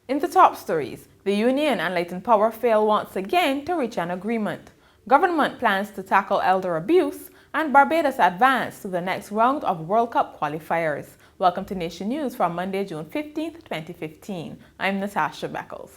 In the top stories, the Union and Light and Power fail once again to reach an agreement. Government plans to tackle elder abuse, and Barbados advance to the next round of World Cup qualifiers. Welcome to Nation News for Monday, June 15th, 2015. I'm Natasha Beckles.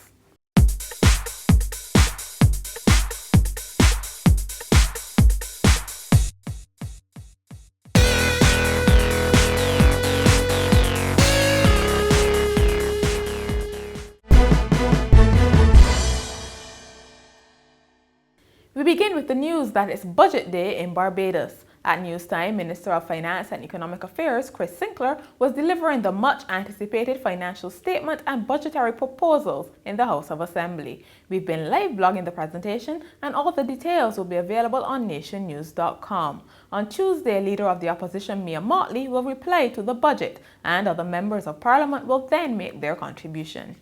We begin with the news that it's budget day in Barbados. At Newstime, Minister of Finance and Economic Affairs Chris Sinclair was delivering the much-anticipated financial statement and budgetary proposals in the House of Assembly. We've been live blogging the presentation, and all the details will be available on nationnews.com. On Tuesday, Leader of the Opposition Mia Mottley will reply to the budget, and other members of Parliament will then make their contribution.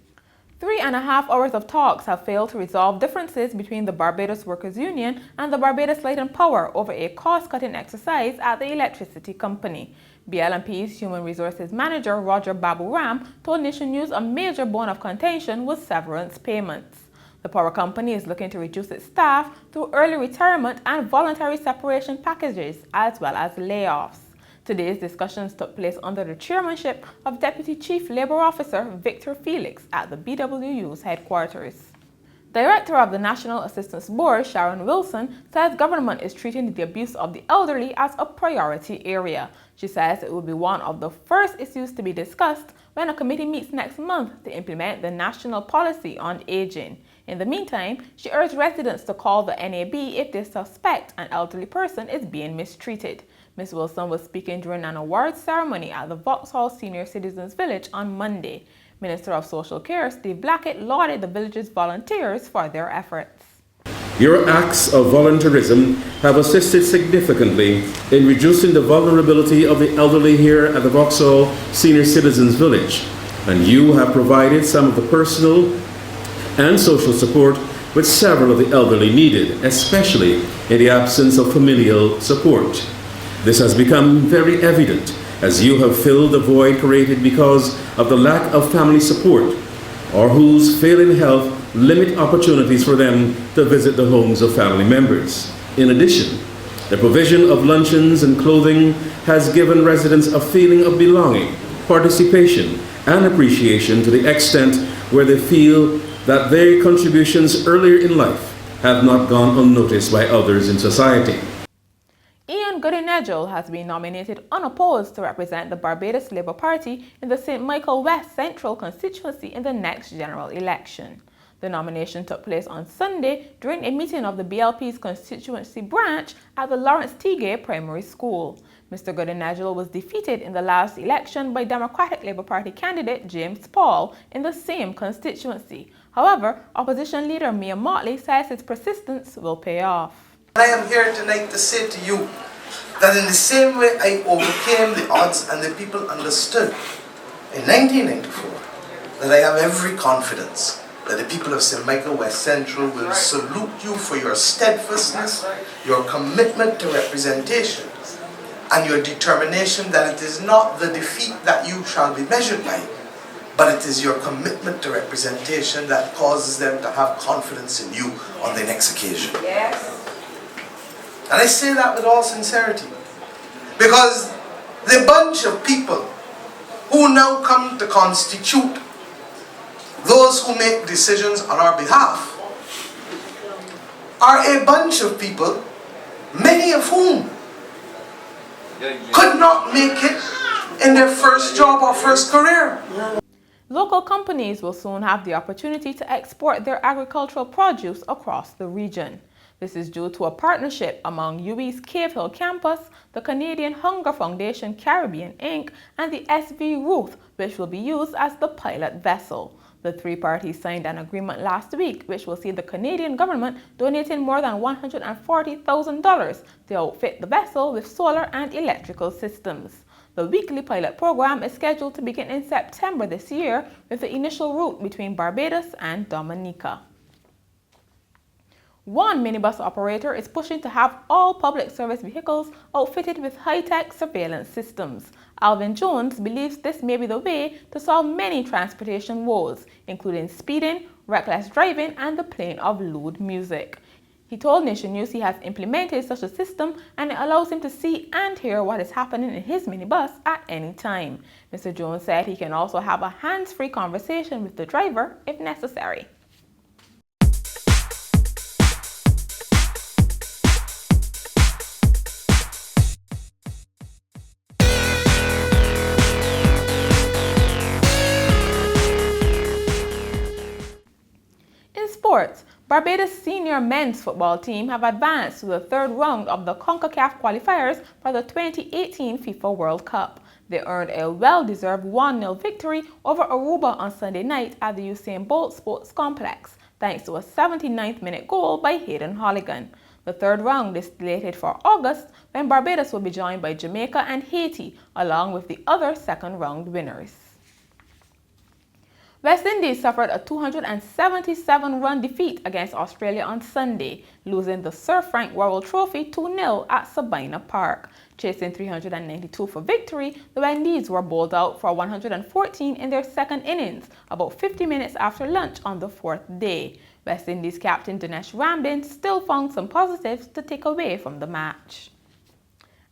3.5 hours of talks have failed to resolve differences between the Barbados Workers' Union and the Barbados Light and Power over a cost-cutting exercise at the electricity company. BLMP's Human Resources Manager Roger Babu Ram told Nation News a major bone of contention was severance payments. The power company is looking to reduce its staff through early retirement and voluntary separation packages, as well as layoffs. Today's discussions took place under the chairmanship of Deputy Chief Labour Officer Victor Felix at the BWU's headquarters. Director of the National Assistance Board, Sharon Wilson, says government is treating the abuse of the elderly as a priority area. She says it will be one of the first issues to be discussed when a committee meets next month to implement the National Policy on Aging. In the meantime, she urged residents to call the NAB if they suspect an elderly person is being mistreated. Ms. Wilson was speaking during an awards ceremony at the Vauxhall Senior Citizens Village on Monday. Minister of Social Care Steve Blackett lauded the village's volunteers for their efforts. Your acts of volunteerism have assisted significantly in reducing the vulnerability of the elderly here at the Vauxhall Senior Citizens Village, and you have provided some of the personal and social support which several of the elderly needed, especially in the absence of familial support. This has become very evident as you have filled the void created because of the lack of family support, or whose failing health limit opportunities for them to visit the homes of family members. In addition, the provision of luncheons and clothing has given residents a feeling of belonging, participation, and appreciation to the extent where they feel that their contributions earlier in life have not gone unnoticed by others in society. Goody has been nominated unopposed to represent the Barbados Labour Party in the St. Michael West Central constituency in the next general election. The nomination took place on Sunday during a meeting of the BLP's constituency branch at the Lawrence Tigay Primary School. Mr. Goody was defeated in the last election by Democratic Labour Party candidate James Paul in the same constituency. However, opposition leader Mia Mottley says his persistence will pay off. I am here tonight to say to you that in the same way I overcame the odds and the people understood in 1994 that I have every confidence that the people of St. Michael West Central will salute you for your steadfastness, your commitment to representation, and your determination that it is not the defeat that you shall be measured by, but it is your commitment to representation that causes them to have confidence in you on the next occasion. Yes. And I say that with all sincerity, because the bunch of people who now come to constitute those who make decisions on our behalf are a bunch of people, many of whom could not make it in their first job or first career. Local companies will soon have the opportunity to export their agricultural produce across the region. This is due to a partnership among UWI's Cave Hill campus, the Canadian Hunger Foundation Caribbean Inc., and the SV Ruth, which will be used as the pilot vessel. The three parties signed an agreement last week, which will see the Canadian government donating more than $140,000 to outfit the vessel with solar and electrical systems. The weekly pilot program is scheduled to begin in September this year, with the initial route between Barbados and Dominica. One minibus operator is pushing to have all public service vehicles outfitted with high-tech surveillance systems. Alvin Jones believes this may be the way to solve many transportation woes, including speeding, reckless driving, and the playing of lewd music. He told Nation News he has implemented such a system and it allows him to see and hear what is happening in his minibus at any time. Mr. Jones said he can also have a hands-free conversation with the driver if necessary. In sports, Barbados senior men's football team have advanced to the third round of the CONCACAF qualifiers for the 2018 FIFA World Cup. They earned a well-deserved 1-0 victory over Aruba on Sunday night at the Usain Bolt Sports Complex, thanks to a 79th-minute goal by Hayden Holligan. The third round is slated for August, when Barbados will be joined by Jamaica and Haiti, along with the other second-round winners. West Indies suffered a 277-run defeat against Australia on Sunday, losing the Sir Frank Worrell Trophy 2-0 at Sabina Park. Chasing 392 for victory, the West Indies were bowled out for 114 in their second innings, about 50 minutes after lunch on the fourth day. West Indies captain Dinesh Ramdin still found some positives to take away from the match.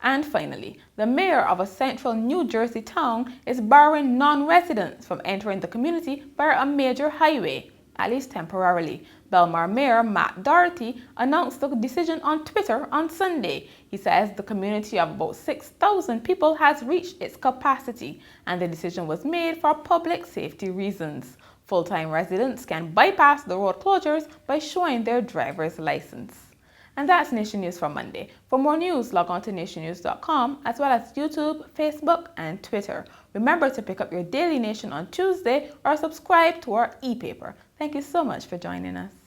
And finally, the mayor of a central New Jersey town is barring non-residents from entering the community via a major highway, at least temporarily. Belmar Mayor Matt Doherty announced the decision on Twitter on Sunday. He says the community of about 6,000 people has reached its capacity, and the decision was made for public safety reasons. Full-time residents can bypass the road closures by showing their driver's license. And that's Nation News for Monday. For more news, log on to nationnews.com, as well as YouTube, Facebook, and Twitter. Remember to pick up your Daily Nation on Tuesday or subscribe to our e-paper. Thank you so much for joining us.